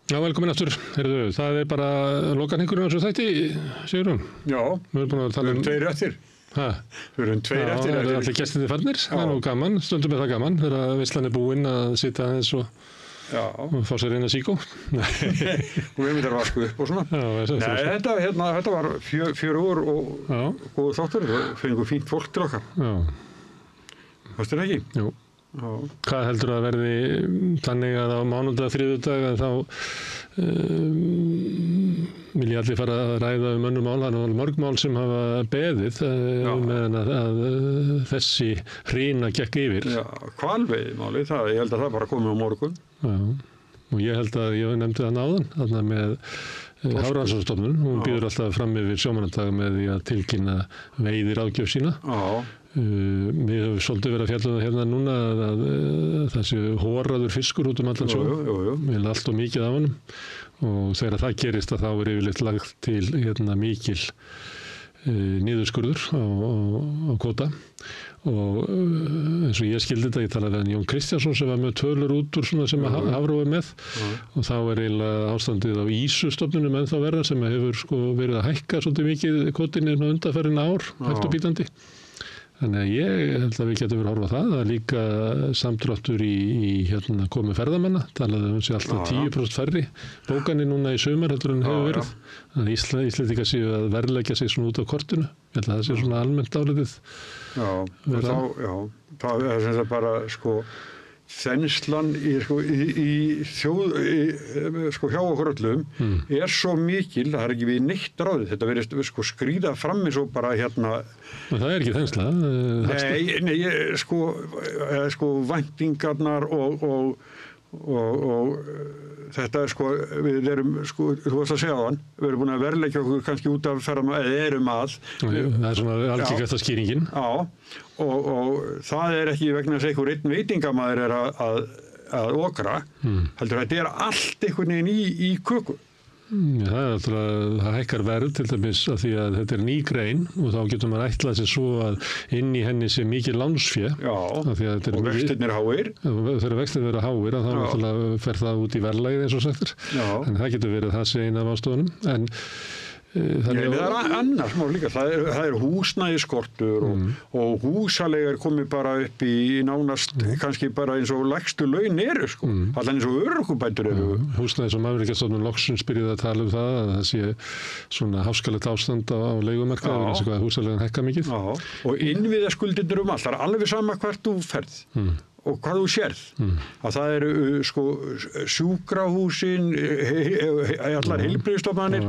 Já, velkomin aftur. Heyrðu, það bara lokanhingurinn á þessu þætti, Sigurjón. Já, við erum búin að tala tveir eftir. Ha? Við erum tveir eftir. Já, það allir gestirnir farnir. Það nú gaman, stundum það gaman, þegar veislan búin að sitja aðeins og fá sér eina síkó. Og við myndum að vasku upp og svona. Já, nei, þetta var fjör og góð þáttur. Það fengið fínt fólk til okkar. Já. Varstu það ekki? Jú. Já. Hvað heldur að verði þannig að á mánudag, þriðjudag að þá vil ég allir fara að ræða önnur mál, það er mörg mál sem hafa beðið meðan að þessi hrina gekk yfir. Já, hvalveiðimáli, ég held að það bara komið á morgun. Já, og ég held að ég nefndi það áðan, þarna með Hafrannsóknastofnun, hún býður alltaf fram yfir sjómannadag með því að tilkynna veiðiráðgjöf sína. Já. Við höfum svolítið verið að fjalla það hérna núna að það sé horaður fiskur út allan sjó. Við erum allt og mikið af honum og þegar það gerist að þá er yfirleitt lagt til mikil niðurskurður á kvóta og eins og ég skildi þetta, ég talaði við Jón Kristjánsson sem var með tölur út úr svona sem Hafró með og þá er eiginlega ástandið á ýsustofnunum ennþá verða sem hefur verið að hækka svolítið mikið kvótinni undanfarin ár, hægt og bítandi. Þannig að ég held að við getum verið að horfa á það. Það er líka samdráttur í komu ferðamanna. Talaði sé alltaf 10% færri bókanir núna í sumar heldur en hefur verið. Þannig að Íslendingar séu að verðleggja sig svona út á kortinu. Ég held að það sé svona almennt álitið. Það er sem sagt bara þenslan hjá okkur öllum er svo mikil, það er ekki við neitt ráðið, þetta verið skríða fram eins og bara hérna. Það er ekki þensla? Nei, væntingarnar og þetta við erum, þú varst að segja þann, við erum búin að verðleggja okkur kannski út af ferðamanna, eða erum að. Það er svona algengasta skýringin. Já, og það er ekki vegna þess að einhver einn veitingamaður er að okra, heldur þetta er allt einhvern veginn í köku. Það hækkar verð til dæmis að því að þetta er ný grein og þá getur maður ætlað sér svo að inn í henni sé mikið lánsfé. Já, og vextirnir háir. Þegar vextirnir verða háir þá náttúrulega fer það út í verðlagið eins og sagt. En það getur verið það sé eina af ástofunum. En það er annars mál líka, það er húsnæðisskortur og húsalegar komið bara upp í nánast kannski bara eins og lægstu laun eru allan eins og örorkubætur eru. Húsnæðis- og mannvirkjastofnun loksins byrjuði að tala það að það sé svona háskalegt ástand á leigumarkaði eins og hvað húsalegan hækka mikið. Og innviðaskuldirnir allt, það er alveg sama hvert þú ferð. Og hvað þú sérð, að það eru sjúkrahúsin, allar heilbrigðisstofnanir,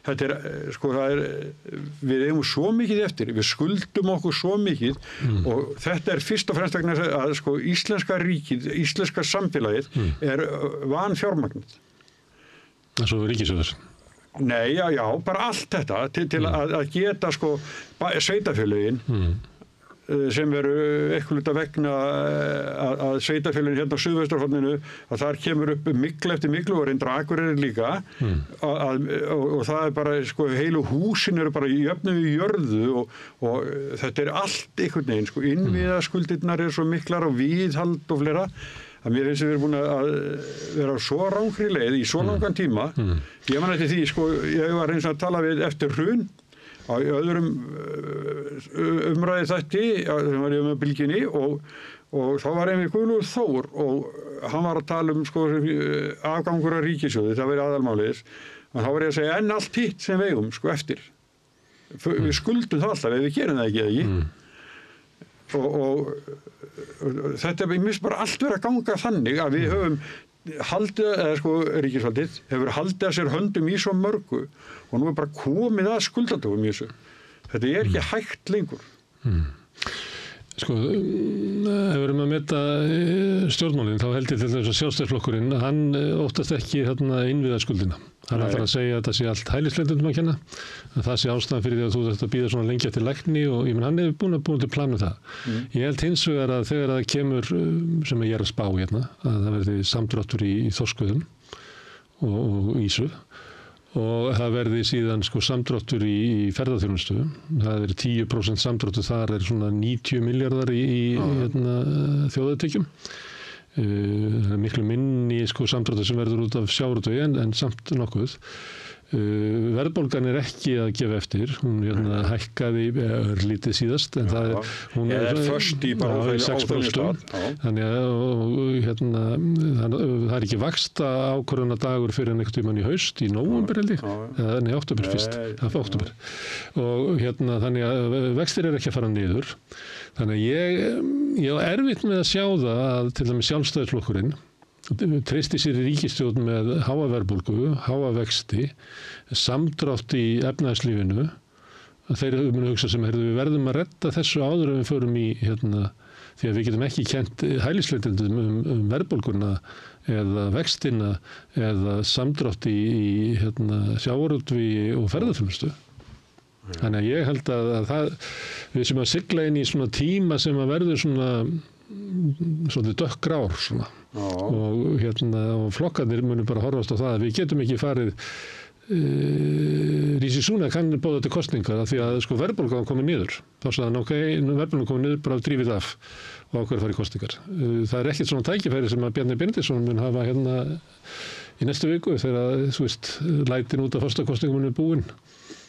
þetta er, við eigum svo mikið eftir, við skuldum okkur svo mikið og þetta er fyrst og fremst vegna að íslenska ríkið, íslenska samfélagið er vanfjármagnað. Það svo ríkissjóður? Nei, já, bara allt þetta til að geta sveitarfélögin, sem eru eitthvað vegna að sveitarfélagin hérna á Suðvesturhorninu að þar kemur upp mygla eftir myglu og reyndar Akureyri líka og það er bara heilu húsin eru bara jöfnuð í jörðu og þetta er allt einhvern veginn innviðaskuldirnar eru svo miklar og viðhald og fleira að mér finnst við erum búin að vera á svo rangri leið í svo langan tíma. Ég man eftir því, ég var eins að tala við eftir hrun á öðrum umræði þætti sem var ég með bylginni og þá var einhver Guðlaugur Þór og hann var að tala afgangur af ríkissjóði, það verið aðalmálið og þá var ég að segja enn allt hitt sem við eigum eftir. Við skuldum það alltaf ef við gerum það ekki og þetta er mist bara allt verið að ganga þannig að við höfum ríkisvaldið hefur haldið að sér höndum í svo mörgu og nú er bara komið að skuldatökum í þessu. Þetta er ekki hægt lengur. Ef við erum að meta stjórnmálinn, þá held ég til þess að Sjálfstæðisflokkurinn, hann óttast ekki innviðaskuldina. Hann ætlar að segja að þetta sé allt hælisleitendum að kenna, að það sé ástæðan fyrir því að þú þarft að bíða svona lengi eftir lækni og hann hefur búin til plan með það. Ég held hins vegar að þegar það kemur, sem ég er að spá hérna, að það verði samdráttur í þorskuðum og ýsu og það verði síðan samdráttur í ferðaþjónustu. Það er 10% samdráttur, þar er svona 90 milljarðar í þjóðartekjum. miklu minni samdráttur sem verður út af sjávarútvegi en samt nokkuð. Verðbólgan ekki að gefa eftir, hún hækkaði örlítið síðast, en hún föst í bara 6%, þannig að það ekki vaxta ákvörðunardagur fyrir einhvern tímann í haust, í nóvember held ég, nei, október fyrst, október, og þannig að vextir ekki að fara niður, þannig að ég á erfitt með að sjá það að til dæmis Sjálfstæðisflokkurinn treysti sér í ríkisstjórn með háa verðbólgu, háa vexti, samdrátt í efnahagslífinu. Þeir munu hugsa sem við verðum að redda þessu áður en við förum í því að við getum ekki kennt hælisleitendum verðbólguna eða vextina eða samdrátt í sjávarútvegi og ferðaþjónustu. Þannig að ég held að við sem að sigla inn í svona tíma sem að verður svona dökkgrár svona. Og flokkarnir munu bara horfast á það að við getum ekki farið Rishi Sunak kann boða til kosningar af því að verðbólgan komið niður. Þá sagði hann verðbólgan komið niður, bara drífið af og ákveður farið kosningar. Það ekkert svona tækifæri sem að Bjarni Benediktsson mun hafa í næstu viku þegar lætin út af forstakosningum er búin.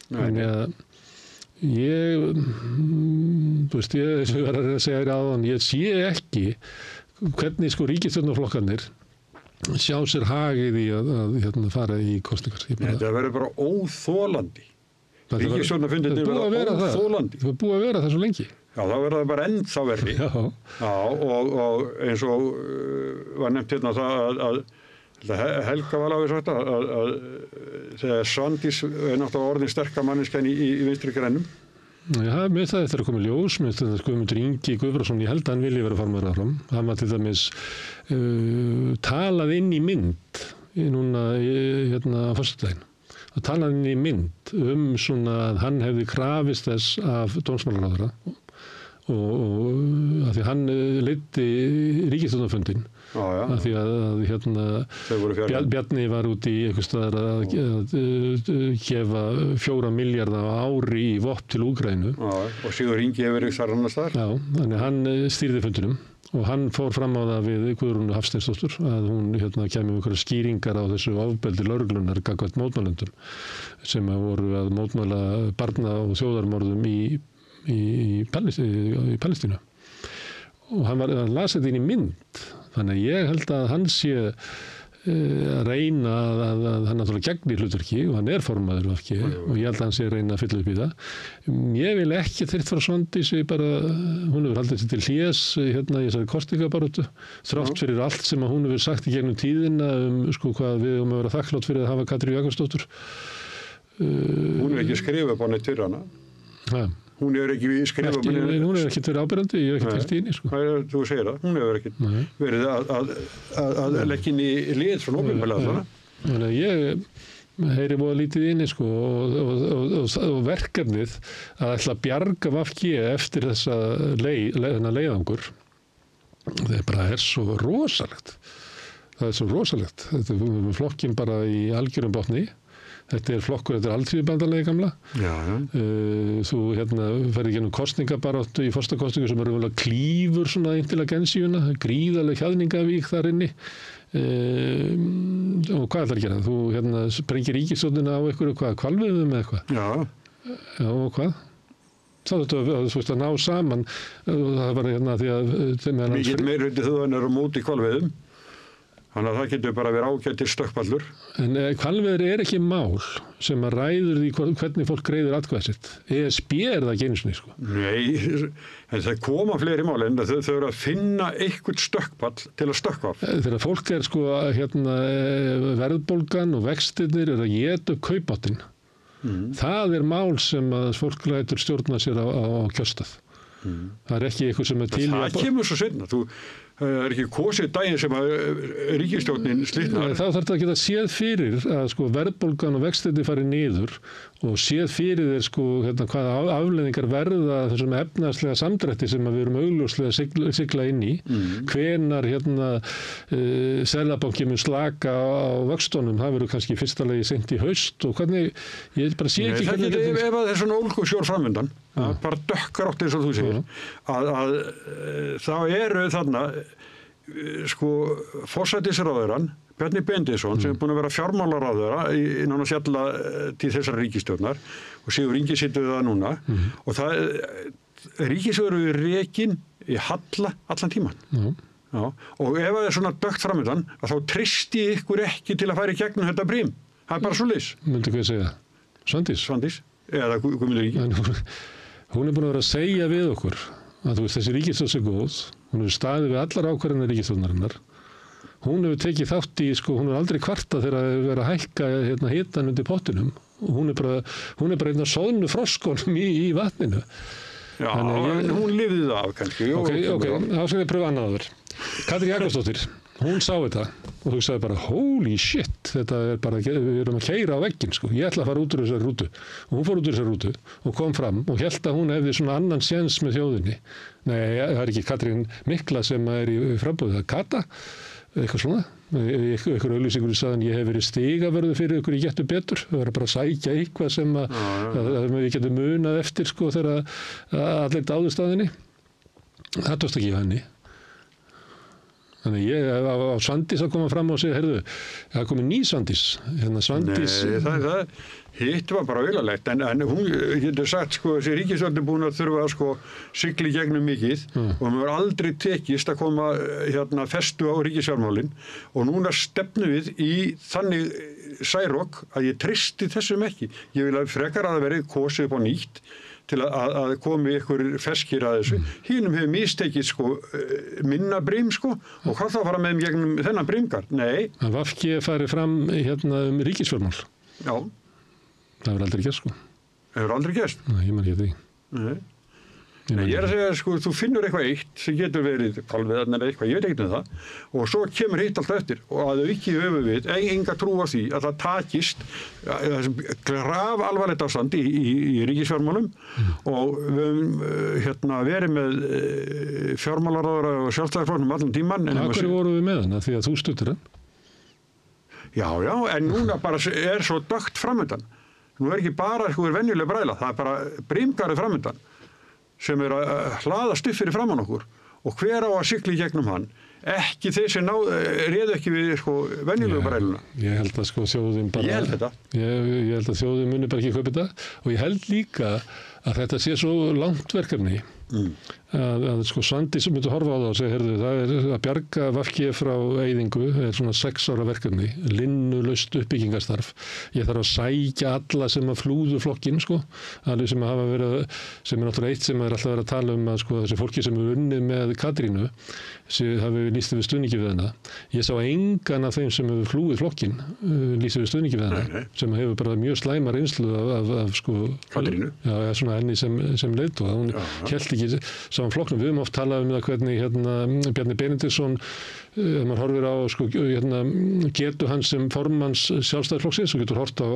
Þannig að ég var að segja þér áðan, ég sé ekki hvernig ríkisstjórnarflokkarnir sjá sér hagið í að fara í kosningar. Það verður bara óþolandi. Ríkisstjórnarfundirnir verður óþolandi. Það er búið að vera það svo lengi. Já, þá verður það bara ennþá verri. Já, og eins og var nefnt það að Helga var alveg sagt að þegar Svandís náttúrulega orðin sterka manneskjan í Vinstri grænum. Já, mér það eftir að koma ljós, mér það Guðmundur Ingi Guðbrandsson, ég held að hann vilji vera formaður áfram. Hann var til dæmis talað inn í mynd núna á föstudaginn. Það talaði inn í mynd svona að hann hefði krafist þess af dómsmálaráðherra og að því hann leiddi ríkisstjórnarfundinn. Af því að Bjarni var út í einhvers staðar að gefa 4 milljarða á ári í vopn til Úkraínu. Og Sigurður Ingi hefur verið þar annars þar. Já, þannig hann stýrði fundinum og hann fór fram á það við Guðrúnu Hafsteinsdóttur að hún kæmi einhverjar skýringar á þessu ofbeldi lögreglunar gagnvart mótmælendum sem voru að mótmæla barna- og þjóðarmorðum í Palestínu. Og hann las þetta inn í mynd. Þannig að ég held að hann sé að reyna að hann náttúrulega gegnir hlutverki og hann formaður VG og ég held að hann sé að reyna að fylla upp í það. Ég vil ekki þyrft frá Svandísi hún hefur haldið sér til hlés í þessari kosningabaráttu þrátt fyrir allt sem hún hefur sagt í gegnum tíðina hvað við að vera þakklátt fyrir að hafa Katrínu Jakobsdóttur. Hún hefur ekki skrifað upp á neitt fyrir hana. Hún hefur ekki skrifað upp á neitt. Hún hefur ekki verið áberandi, ég hef ekki fylgt í henni. Þú segir það, hún hefur ekki verið að leggja inn í lið svona opinberlega. Þannig að ég heyri voða lítið inni og verkefnið að ætla að bjarga VG eftir þennan leiðangur það svo rosalegt. Það svo rosalegt. Þetta er flokkin bara í algjörum botni. Þetta flokkur, þetta Alþýðubandalagið gamla. Þú ferði gennum kosningabaráttu í forstakosningu sem raunverulega klífur svona intelligensíuna, gríðarleg hjaðningavík þar inni. Og hvað ætlar að gera? Þú sprengir ríkisstjórnina á einhverju hvalveiðum eða eitthvað? Já, og hvað? Þá þetta að ná saman. Það var því að mikið meirhluti þjóðarinnar eru á móti hvalveiðum. Þannig að það getur bara verið ágættir stökkpallur. En hvalveiðar ekki mál sem að ræður því hvernig fólk greiðir atkvæði sitt. ESB það ekki einu sinni, Nei, en það koma fleiri mál en þau eru að finna eitthvað stökkpall til að stökkva. Þegar fólk verðbólgan og vextirnir að éta upp kaupmáttinn. Það mál sem að fólk lætur stjórna sér á kjörstað. Það ekki eitthvað sem til það kemur svo seinna. Það ekki kosið daginn sem að ríkisstjórnin slitnar. Þá þarf þetta að geta séð fyrir að verðbólgan og vextirnir fari niður og séð fyrir þeir hvaða afleiðingar verða þessum efnahagslega samdrætti sem við erum augljóslega sigla inn í. Hvenær Seðlabankinn mun slaka á vöxtunum, það verður kannski í fyrsta lagi seint í haust og hvernig, ég bara sé ekki hvernig þetta ef það svona ólgusjór framöndan, bara dökkar átt eins og þú segir, að þá eru þarna sko forsætisráðherrann Bjarni Benediktsson sem búinn að vera fjármálaráðherra í nánast alla tíð þessara ríkisstjórnar og Sigurður Ingi situr við það núna og það ríkissjóður er rekinn í halla allan tíman. Já, og ef það er svona dögt framöndan að þá treysti ykkur ekki til að fara í gegnum þetta brím. Það er bara svoleiðis. Myndi hvað segja? Svandís? Svandís, eða Guðmundur Ingi. Hún er búin að vera að segja við okkur að þú veist þessi ríkisstjórn er góð, hún hefur staðið við allar ákvarðanir ríkisstjórnarinnar, hún hefur tekið þátt í, sko, hún hefur aldrei kvartað þegar að vera að hækka hitann undir pottinum og hún er bara einn af soðnu froskonum í vatninu. Já, hún lifði það af kannski. Ok, þá skal ég pröfa annaður. Katrín Jakobsdóttir, hún sá þetta og þú sagði bara, holy shit, þetta er bara, við erum að keyra á vegginn, sko. Ég ætla að fara út úr þessari rútu. Og hún fór út úr þessari rútu og kom fram og hélt að hún hefði svona annan séns með þjóðinni. Nei, það er ekki Katrín Mikla sem er í framboði, það er Kata, eitthvað svona. Ykkur auglýsingur sagðan, ég hef verið stigavörður fyrir ykkur, ég getur betur. Það var bara að sækja eitthvað sem að við getum munað eftir, sko, þegar allir dáðu staðinni. Það tókst ekki henni. Þannig ég á Svandís að koma fram og segja, heyrðu, það komið ný Svandís. Svandís. Nei, hitt var bara auðalegt, en hún getur sagt, sko, þessi ríkisstjórn er búin að þurfa að, sko, sigla í gegnum mikið og hún hefur aldrei tekist að koma, festu á ríkisfjármálin og núna stefnum við í þannig særok að ég treysti þessum ekki. Ég vil að frekar að það veri kosið upp á nýtt til að komi ykkur ferskir að þessu. Hinum hefur mistekið, sko, minna brím, sko, og hvað þá fara með gegnum þennan brímgar? Nei. Að VG farið fram ríkisfjármál. Já. Það hefur aldrei gerst, sko. Hefur aldrei gerst? Nei, ég man ekki því. Nei. Ég er að segja, sko, þú finnur eitthvað eitt sem getur verið kvalveðarn eða eitthvað, ég veit ekki það, og svo kemur hitt alltaf eftir og að þau ekki höfu við, enga trú á því að það takist graf alvarlegt ástand í ríkisfjármálum og við höfum verið með fjármálaráðherra og sjálfstæðisflokknum allan tíman. Hverju voru við með hana því að þú stuttir hann? Já, en núna bara er svo dögt framöndan. Nú er ekki bara venjuleg bræla, það er bara brímgarið framöndan sem er að hlaðast upp fyrir framan okkur og hver á að sigla í gegnum hann ekki þeir sem réðu ekki við, sko, venjulegu bræluna. Ég held að, sko, þjóðin bara ég held þetta. Ég held að þjóðin muni bara ekki kaupa þetta og ég held líka að þetta sé svo langt verkefni að sko Svandís sem myndi horfa á það og segja, heyrðu, það er að bjarga VG frá eyðingu, er svona 6 ára verkefni, linnulaust uppbyggingarstarf. Ég þarf að sækja alla sem að flúðu flokkinn, sko, alveg sem hafa verið, sem er náttúrulega eitt sem er alltaf verið að tala um að, sko, þessi fólki sem er unnið með Katrínu, hafi lýst við stuðningi við hennar. Ég sá engan af þeim sem hefur flúið flokkinn lýst við stuðningi við hennar, sem hefur bara mjög slæma reynslu af sko Katrínu. Já, svona henni sem leiðtoga. Hún hélt ekki saman flokknum. Við höfum oft talað um það hvernig Bjarni Benediktsson, ef maður horfir á, sko, getu hans sem formanns Sjálfstæðisflokksins og getur hort á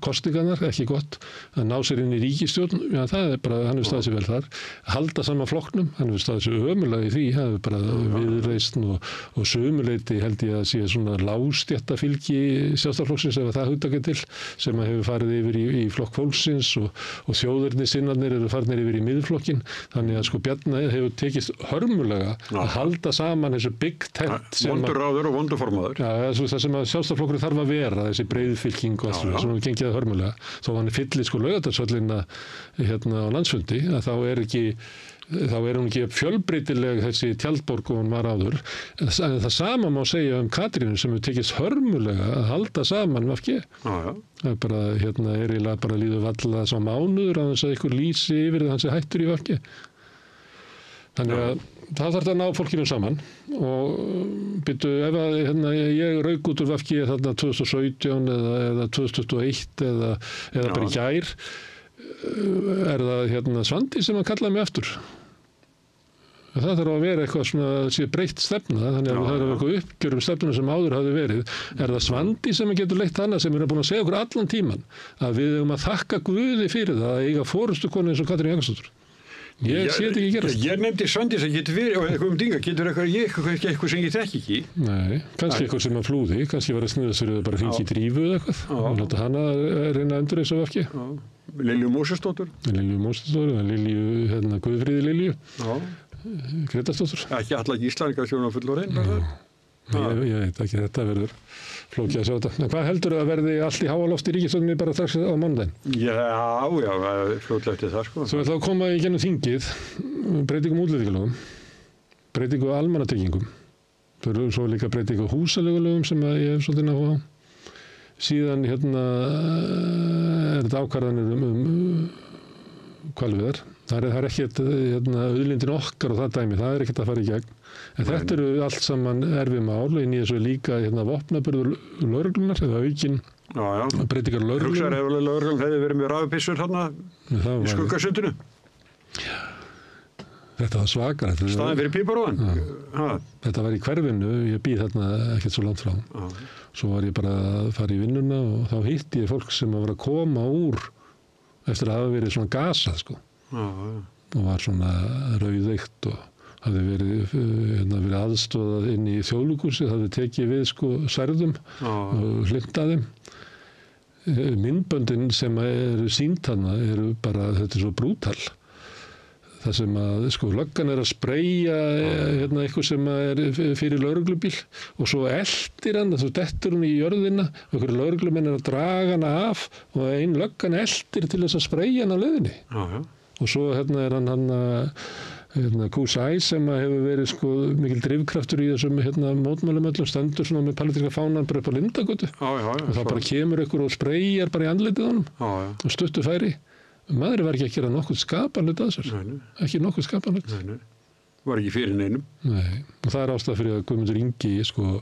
kosningarnar, ekki gott, að ná sér inn í ríkisstjórn, já, það er bara, hann hefur staðið sér vel þar, halda saman flokknum, hann hefur staðið sér ömurlega í því, það hefur bara viðreisn og sömuleyti held ég að sé svona lágstétta fylgi Sjálfstæðisflokksins ef það hugtakið til, sem að hefur farið yfir í flokk fólksins og þjóðernisinnarnir eru farnir yfir í miðflokkin, þannig að, sko, Bjarni hefur tekist hörmulega að halda saman þessu big tent vondur ráður og vondur formaður. Já, það sem að Sjálfstæðisflokkurinn þarf að vera, þessi breiðfylking og allt svona, sem hann gengið það hörmulega. Þó hann fyllir, sko, Laugardalshöllina á landsfundi, að þá er hún ekki fjölbreytileg þessi tjaldborg og hún var áður. En það sama má segja um Katrínu sem hefur tekist hörmulega að halda saman VG. Það er bara, er eiginlega bara líður valla þess á mánuður að þess að ykkur lýsi yfir það hans hættur í VG. Þannig að það þarf að ná fólkinu saman og byrju, ef að ég rauk út úr VG þarna 2017 eða 2021 eða bara í gær, er það Svandís sem að kalla mig aftur. Það þarf að vera eitthvað svona, sé breytt stefna, þannig að það er eitthvað uppgjör stefnuna sem áður hafi verið. Er það Svandís sem getur leitt hana sem er búin að segja okkur allan tíman að við höfum að þakka Guði fyrir það að eiga forystukonu eins og Katrín Jakobsdóttir. Ég sé þetta ekki gerast. Ég nefndi Svandís að getur verið, og eitthvað dinga, getur eitthvað sem ég þekki ekki. Nei, kannski eitthvað sem að flúði, kannski var að sniðast fyrir að bara hringi í drífu eða eitthvað. Og láta hana reyna að endurreisa VG. Lilju Mósesdóttur. Lilju Guðfríði Lilju. Grétarsdóttur. Ekki alla Gíslaningarstjórn á fullorðin? Ég veit ekki, þetta verður flókið að sjá þetta. En hvað heldur að verði allt í háaloft í ríkisstjórninni bara strax á mánudaginn? Já, fljótlega eftir það, sko. Svo ætla að koma í gennum þingið, breytingum útlendingalögum, breytingu almannatryggingum, svo líka breytingu húsaleigulögum sem ég hef svolítið náhuga á. Síðan er þetta ákvarðanir hvalveiðar. Það er ekkert auðlindin okkar og það dæmi, það er ekkert að fara í gegn. En þetta eru allt saman erfið mál, inn í þessu líka vopnaburður lögreglunar eða aukin breytingar lögreglunar. Hugsaður ef lögreglunar hefði verið með rafbyssur þarna í Skuggasundinu? Þetta var svakar. Staðinn fyrir píparóðan? Þetta var í hverfinu, ég býð þarna ekkert svo langt frá. Svo var ég bara að fara í vinnuna og þá hitti ég fólk sem var að koma úr eftir að hafa verið svona gasað, sko. Og var svona rauðeikt og hafði verið aðstóðað inn í þjóðleikhúsið, hafði tekið við særðum og hlindaðum. Myndböndin sem eru sýnd þarna eru bara, þetta er svo brútal. Það sem að löggan er að spreyja eitthvað sem er fyrir lögreglubíl og svo eldir hann, svo dettur hún í jörðina og einhverju lögreglumenn er að draga hana af og ein löggan eldir til þess að spreyja hann á leiðinni. Og svo er hann Kúsæ sem hefur verið mikil drifkraftur í þessum mótmælum öllum, stendur svona með palestíska fánan bara upp á Lindagötu og það bara kemur ykkur og spreyjar bara í andlitið honum og stuttu færi. Maður var ekki að gera nokkuð skapanlut að sér. Ekki nokkuð skapanlut. Var ekki fyrir neinum. Nei, og það er ástæða fyrir að Guðmundur Ingi ég svona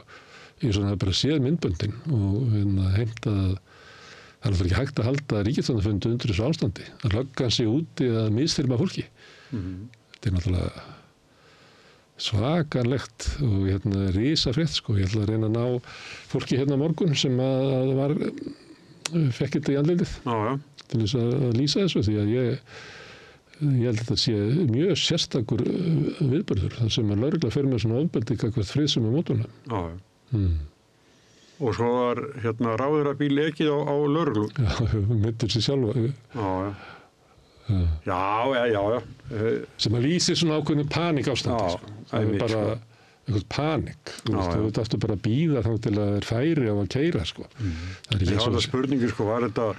hafði bara séð myndböndin og heimtað það er náttúrulega ekki hægt að halda ríkisstjórnarfundi undir þessu ástandi. Að löggan sig úti að misþyrma fólki. Þetta er náttúrulega svakalegt og risafrétt, Ég ætla að reyna að ná fólki morgun sem að fekk þetta í andlitið. Til þess að lýsa þessu því að ég held að þetta sé mjög sérstakur viðburður þar sem að lögregla fer með svona ofbeldi gagnvart friðsömum mótmælum. Og svo var ráðherrabíl ekið á lögreglu. Já, meiddi sig sjálfa. Já. Sem að lýsi svona ákveðinu paníkástandi. Það er bara eitthvað paník. Þú þarftu bara að bíða þá til að það færi á að keyra. Það er spurningin, var þetta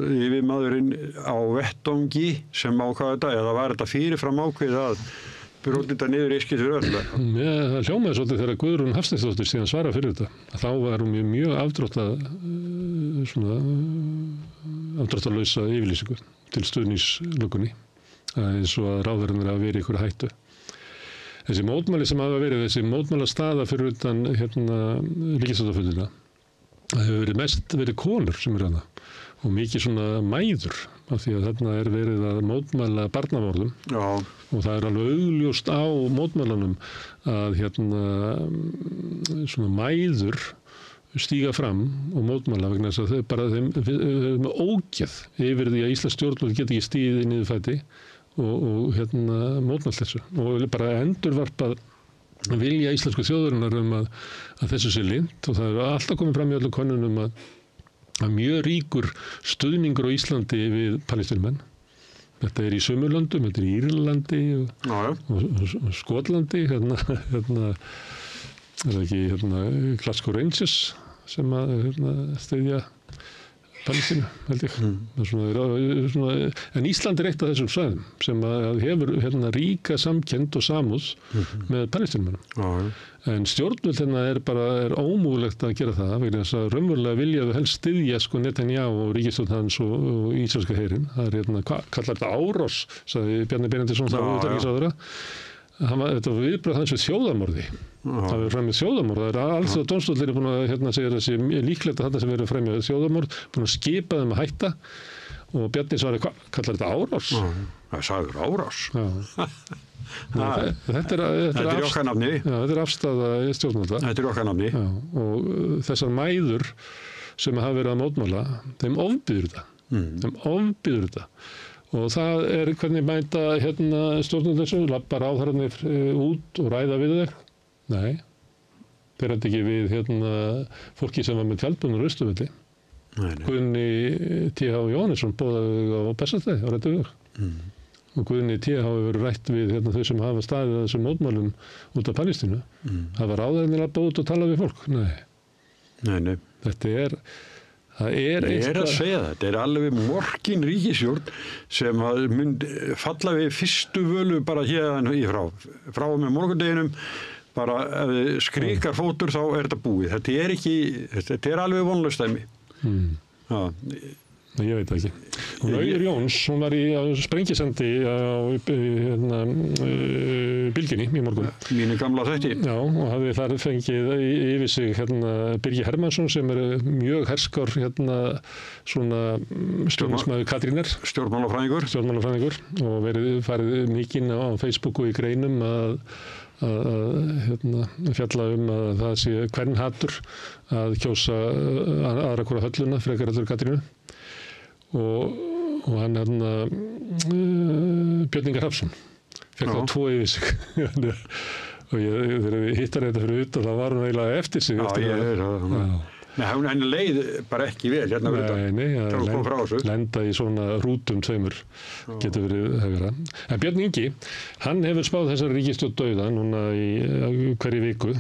yfirmaðurinn á vettvangi sem ákvað þetta eða var þetta fyrirfram ákveðið að brjóta þetta niður eiskið fyrir öll? Það hljómaði svolítið þegar Guðrún Hafsteinsdóttir síðan svaraði fyrir þetta. Þá var hún mjög afdráttarlausa yfirlýsingu til stuðningslöggunni eins og að ráðherrarnir hafa verið í einhverju hættu. Þessi mótmæli sem hafa verið, þessi mótmælastaða fyrir utan ríkisstjórnarfundina það hefur mest verið konur sem eru þarna og mikið svona mæður af því að þarna er verið að mótmæla barnamorðum og það er alveg augljóst á mótmælanum að svona mæður stíga fram og mótmæla vegna þess að þeim með ógeð yfir því að Íslands stjórnvöld geti ekki stigið í niðurfæti og mótmælt þessu og bara endurvarpað vilja íslensku þjóðarinnar að þessu sé lint og það er alltaf komið fram í öllum könnunum að mjög ríkur stuðningur á Íslandi við palestínumenn. Þetta er í Suðurlöndum, þetta er í Írlandi og Skotlandi, er það ekki Glasgow Rangers sem að styðja Palestínu, held ég. En Ísland er eitt af þessum svæðum sem að hefur ríka samkennd og samúð með palestínumönnum. En stjórnvöld er ómögulegt að gera það vegna þess að raunverulega vilja þau helst styðja Netanyahu og ríkisstjórn hans og ísraelska herinn. Það er kallar þetta árás, sagði Bjarni Benediktsson þá utanríkisráðherra. Þetta var viðbrögð hans við þjóðarmorði. Það verið framið þjóðarmorð. Það er alls að dómstóllinn er búin að segja þessi líklegt að þetta sem verið framið þjóðarmorð, búin að skipa þeim að hætta og Bjarni svarði, kallar þetta árás? Það sagður árás. Þetta er okkar nafni. Þetta er afstaða stjórnvalda. Þetta er okkar nafni. Og þessar mæður sem hafa verið að mótmæla, þeim ofbýður þetta. Og það er hvernig mæta stjórnum þessu, labbar ráðherrarnir út og ræða við þeir. Nei, þeir ræddu ekki við fólki sem var með tjaldbúnur á Austurvelli. Gunni T.H. Jóhannesson boðaði á Bessastöði og ræddu við þau. og Guðni T. hafa verið rætt við þau sem hafa staðið að þessum mótmælum út af Palestínu. Það var áður að búið út og tala við fólk. Nei. Það er að segja það. Þetta er alveg morkin ríkisstjórn sem mynd falla við fyrstu völu bara hérna í frá með morgundeginum. Bara ef skrikar fótur þá er þetta búið. Þetta er alveg vonlaust dæmi. Já. Ég veit ekki. Auður Jóns, hún var í sprengisendi á Bylgjunni í morgun. Mínu gamla þætti. Já, og hafði þar fengið yfir sig Birgi Hermannsson sem mjög herskár svona stjórnismæður Katrínar. Stjórnmálafræðingur og farið mikinn á Facebooku í greinum að fjalla að það sé kvenhatur að kjósa aðra hvora hölluna frekar heldur Katrínu og hann Björn Ingi Hrafnsson fekk þá 2 yfir sig og þegar við hittar þetta fyrir utan þá var hún eiginlega eftir sig Nei, hann leið bara ekki vel hérna að lenda í svona rútum tveimur getur verið höfra. En Björn Ingi, hann hefur spáð þessari ríkisstjórn dauða núna í hverju viku,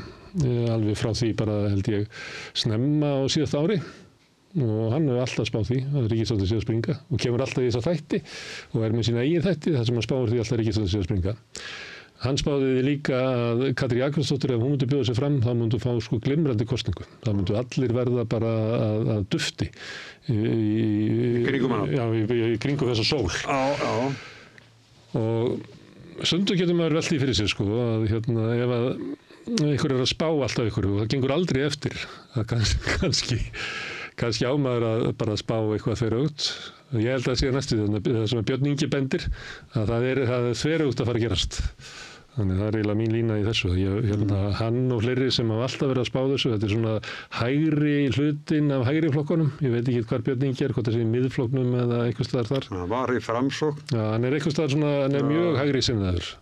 alveg frá því bara held ég snemma á síðasta ári og hann hefur alltaf spáð því að ríkisstjórnin sé að springa og kemur alltaf í þessa þætti og er með sína eigin þætti þar sem hann spáður því alltaf ríkisstjórnin sé að springa. Hann spáði því líka að Katrín Jakobsdóttir ef hún myndi bjóða sig fram þá myndi fá glimrandi kosningu. Það myndi allir verða bara að dufti í kringum hana. Já, í kringum þessa sól. Já. Og stundum getur maður velt því fyrir sig að ef að einhver að spá alltaf ykkur og það gengur aldrei eftir að kannski ámaður að bara spá eitthvað þverögt. Ég held að það sé næstu það sem Björn Ingi bendir að það er þverögt að fara að gerast. Þannig það er eiginlega mín lína í þessu. Hann og fleiri sem hafa alltaf verið að spá þessu, þetta er svona hægri hlutinn af hægri flokkunum. Ég veit ekki hvar Björn Ingi hvort það sé í miðflokknum eða einhvers staðar þar. Það var í Framsókn. Já, hann er einhvers staðar svona, hann er mjög hægri sinnaður.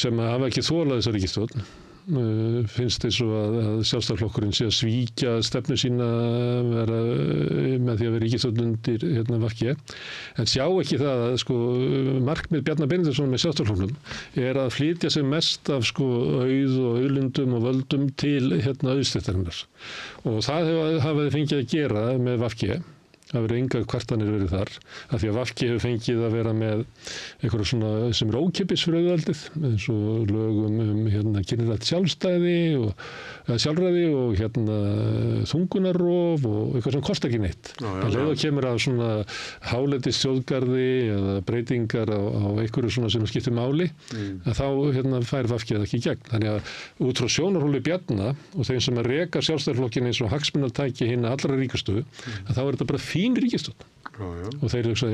Sem hafa ekki þolað þessa ríkisstjórn. Finnst eins og að Sjálfstæðisflokkurinn sé að svíkja stefnu sína með því að vera ríkisstjórn undir VG. En sjá ekki það að markmið Bjarna Benediktssonar með Sjálfstæðisflokknum er að flytja sig mest af auð og auðlindum og völdum til auðstéttarinnar. Og það hafa þið fengið að gera með VG. Það verið engar kvartanir verið þar af því að VG hefur fengið að vera með einhverju svona sem er ókeypis fyrir auðvaldið eins og lögum kynrænt sjálfstæði og sjálfræði og þungunarof og eitthvað sem kostar ekki neitt. Það leið og kemur að svona hálendis þjóðgarði eða breytingar á einhverju svona sem skiptir máli að þá fær VG það ekki í gegn. Þannig að út frá sjónarhóli Bjarna og þeim sem að reka Sjálfstæðisflokkinn eins og hagsmunatæki hinna allra ríkustu að þá er þetta bara fín ríkisstjórn. Og þeir hugsa,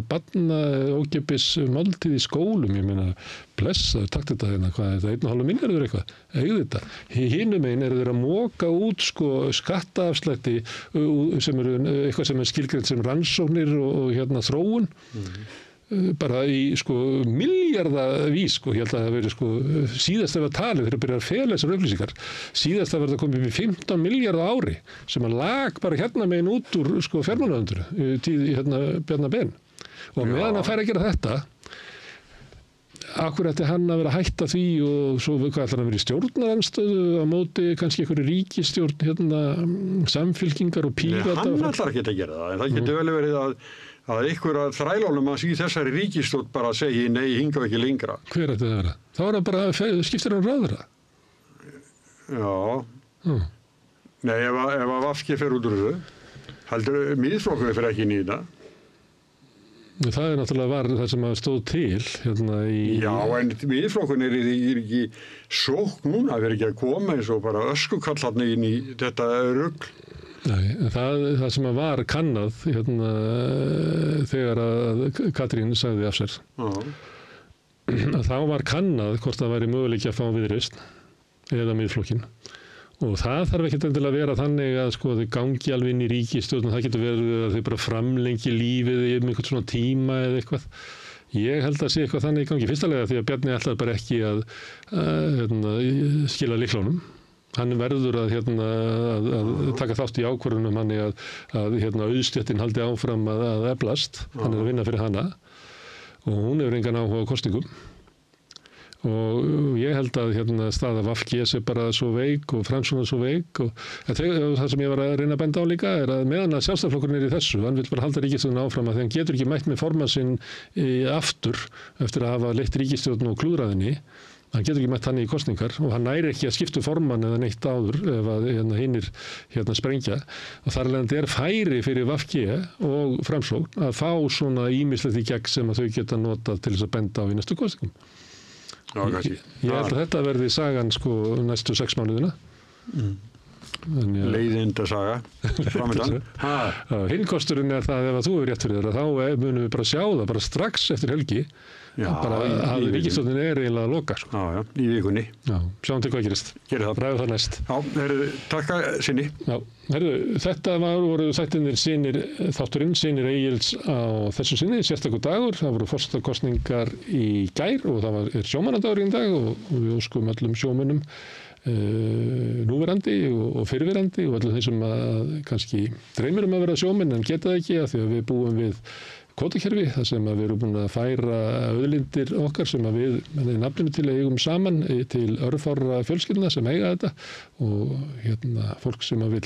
barna ókeypis máltíð í skólum, ég meina, blessaður, takk þetta hvað er þetta, 1,5 milljarður eitthvað, eigðu þetta. Hinum megin eru þeir að moka út skattaafslætti sem eru eitthvað sem er skilgreint sem rannsóknir og þróun. Bara í milljarðavís ég held að það verið síðast að vera talið þegar byrjar að fela þessar upplýsingar síðast að verða komið upp í 15 milljarða ári sem að lag bara megin út úr fjármálaráðuneytinu tíð Bjarna Ben og meðan að færa að gera þetta akkur ætti hann að vera að hætta því og svo hvað ætlar að vera í stjórnarandstöðu á móti kannski einhverju ríkisstjórn samfylkingar og Pírata. Hann ætlar ekki að gera það en það getur vel verið að ykkur að þrælálum að í þessari ríkisstjórn bara segi nei, hingað ekki lengra. Hver ætti það vera? Þá er það bara, skiptir hann ráðherra? Já. Nei, ef að VG fer út úr þessu, heldur miðflokkurinn fer ekki inn í þetta. Það er náttúrulega það sem stóð til Já, en miðflokkurinn er ekki sókn núna, það er ekki að koma eins og bara öskukall þarna inn í þetta rugl. Nei, það sem var kannað þegar að Katrín sagði af sér þá var kannað hvort það væri möguleiki að fá Viðreisn eða miðflokkinn og það þarf ekkert endilega að vera þannig að þau gangi alveg inn í ríkisstjórn það getur verið að þau bara framlengi lífið í einhvern svona tíma eða eitthvað ég held að sé eitthvað þannig í gangi fyrstulega því að Bjarni ætlaði bara ekki að skila lyklunum. Hann verður að taka þátt í ákvörðunum hann að auðstéttin haldi áfram að eflast, hann er að vinna fyrir hana og hún hefur engan áhuga á kosningum. Og ég held að staða VG sé bara svo veik og Framsókn svo veik og það sem ég var að reyna að benda á líka er að meðan að Sjálfstæðisflokkurinn í þessu, hann vil bara halda ríkisstjórnina áfram að því hann getur ekki mætt með formann sinn aftur eftir að hafa leitt ríkisstjórn og klúðraðinni. Hann getur ekki mætt hann í kosningar og hann næri ekki að skipta formann eða neitt áður ef að hinnir sprengja og þar alveg færi fyrir VG og Framsókn að fá svona ýmislegt í gegn sem að þau geta notað til þess að benda á í næstu kosningum. Ég held að þetta verði sagan næstu 6 mánuðina. Leiðinda saga framöndan. Hinn kosturinn er það ef að þú hefur rétt fyrir það þá munum við bara sjá það bara strax eftir helgi bara að ríkisstjórnin eiginlega að loka. Já, í vikunni. Já, sjáum til hvað gerist. Gerum það. Ræðum það næst. Já, takk sinni. Já, þetta voru þættirnir Synir þátturinn, Synir Egils á þessu sinni, sérstakur dagur. Það voru forsetakosningar í gær og það er sjómannadagur í dag og við óskum öllum sjómönnum núverandi og fyrrverandi og öllum þeim sem kannski dreymir að vera sjómenn en geta það ekki af því að við búum við kvótakerfi, þar sem við erum búin að færa auðlindir okkar sem við með nafninu til eigum saman til örfárra fjölskyldna sem eiga þetta og fólk sem vil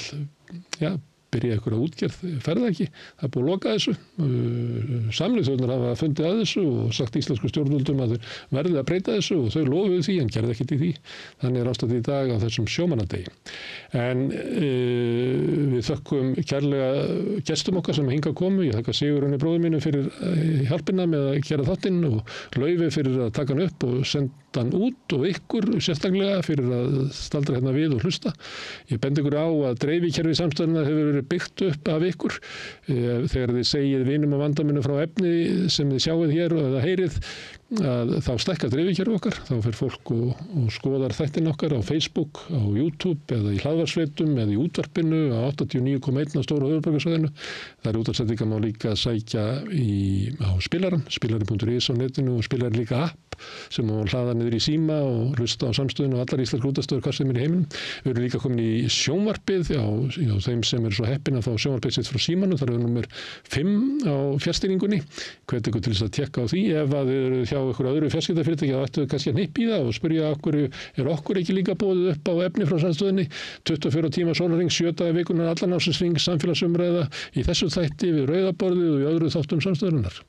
byrja einhverja útgerð ferða ekki. Það búið að loka þessu. Sameinuðu þjóðirnar hafa fundið að þessu og sagt íslensku stjórnvöldum að þau verði að breyta þessu og þau lofuðu því en gerði ekkert í því. Þannig ástandið í dag á þessum sjómannadegi. En við þökkum kærlega gestum okkar sem hingað komu. Ég þakka Sigurjóni bróður mínu fyrir hjálpina með að gera þáttinn og Laufi fyrir að taka hann upp og senda hann út og ykkur sérstaklega fyrir að staldra hérna við og hlusta. Ég bendi ykkur á að dreifikerfi samstæðuna hefur verið byggt upp af ykkur þegar þið segið vinum og vandaminu frá efni sem þið sjáið hér og eða heyrið að þá stækkar dreifikerfi okkar, þá fer fólk og skoðar þættin okkar á Facebook, á YouTube eða í hlaðvarpsveitum eða í útvarpinu á 89,1 á stóru höfuðborgarsvæðinu. Það útvarpsendingar má líka sækja á spilaran, spilaran.is á netinu og spilaran líka app sem má hlaða niður í síma og hlusta á samstöðinu og allar íslenskar útvarpsstöðvar hvað sem í heiminum. Við erum líka komin í sjónvarpið á þeim sem eru svo heppin að fá sjónvarpið sitt frá símanum. Það er númer 5 á fjarstýringunni. Hvet ykkur til þess að tékka á því. Ef að þið eru hjá ykkur öðru fjarskiptafyrirtæki þá ættu kannski að hnippa í það og spyrja okkur ekki líka boðið upp á efni frá samstöðinni 24 tíma sólarhring, 7 daga í vikunnar, allan ársins hring, samfélagsumræða í þessu þætti við rauðaborðið og í öðru þáttum samstöðurinnar.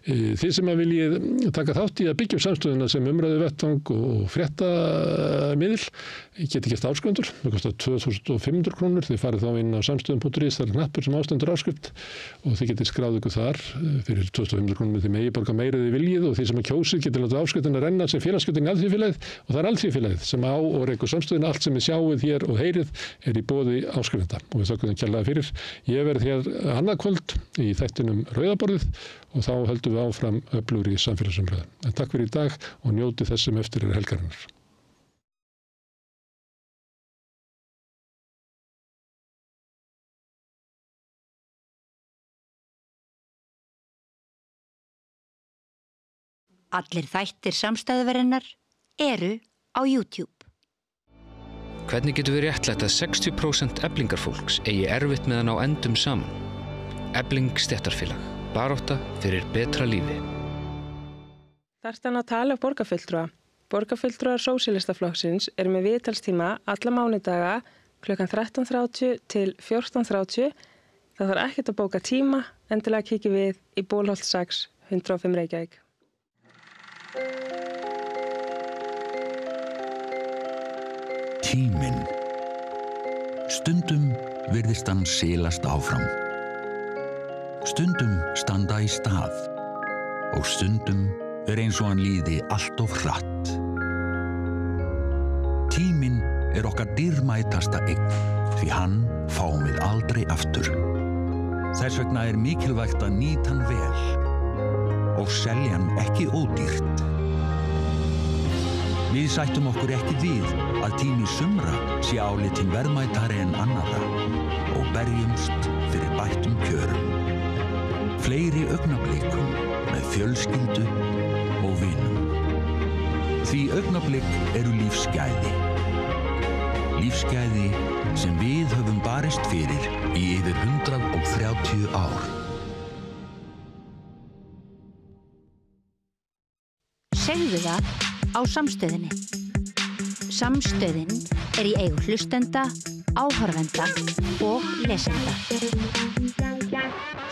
Þið sem að viljið taka þátt í að byggja samstöðuna sem umræðu vettvang og fréttamiðil geti gert áskrifundur. Það kostar 2.500 krónur. Þið farið þá inn á samstöðun.is, það er hnappur sem ástendur áskrift og þið getið skráð ykkur þar fyrir 2.500 krónur með því megi borga meira þið viljið og þið sem að kjósið getið látið áskriftuna renna sem félagsgjöldin í Alþýðufélagið og það er Alþýðufélagið sem á og rekur samstöðuna. Allt sem við sjáið hér og heyrið er í boði áskrifenda og við þökkum þeim kærlega fyrir. Ég verð hér annað kvöld í þættinum Rauðaborðið og þá höldum við áfram öflugri samfélagsumræðu. En takk fyrir í dag og njótið þess sem eftir er helgarinnar. Allir þættir samstæðuverinnar eru á YouTube. Hvernig getur við réttlætt að 60% Eflingarfólks eigi erfitt með að ná endum saman? Efling stéttarfélag. Barátta fyrir betra lífi. Þarftu hann að tala borgarfulltrúa. Borgarfulltrúar Sósíalistaflokksins eru með viðtalstíma alla mánudaga klukkan 13:30 til 14:30. Það þarf ekkert að bóka tíma, endilega kíkja við í Bólholt 6, 105 Reykjavík. Tíminn. Stundum virðist hann silast áfram. Stundum standa í stað og stundum eins og hann líði allt of hratt. Tíminn er okkar dýrmætasta eign því hann fáum við aldrei aftur. Þess vegna er mikilvægt að nýta hann vel og selja hann ekki ódýrt. Við sættum okkur ekki við að tími sumra sé álitinn verðmætari en annarra og berjumst fyrir bættum kjörum. Fleiri augnablikum með fjölskyldu og vinum. Því augnablik eru lífsgæði. Lífsgæði sem við höfum barist fyrir í yfir 130 ár. dreifðu það á Samstöðinni. Samstöðin í eigu hlustenda, áhorfenda og lesenda.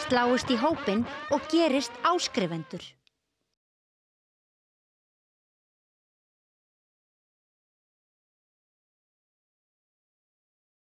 Sláist í hópinn og gerist áskrifendur.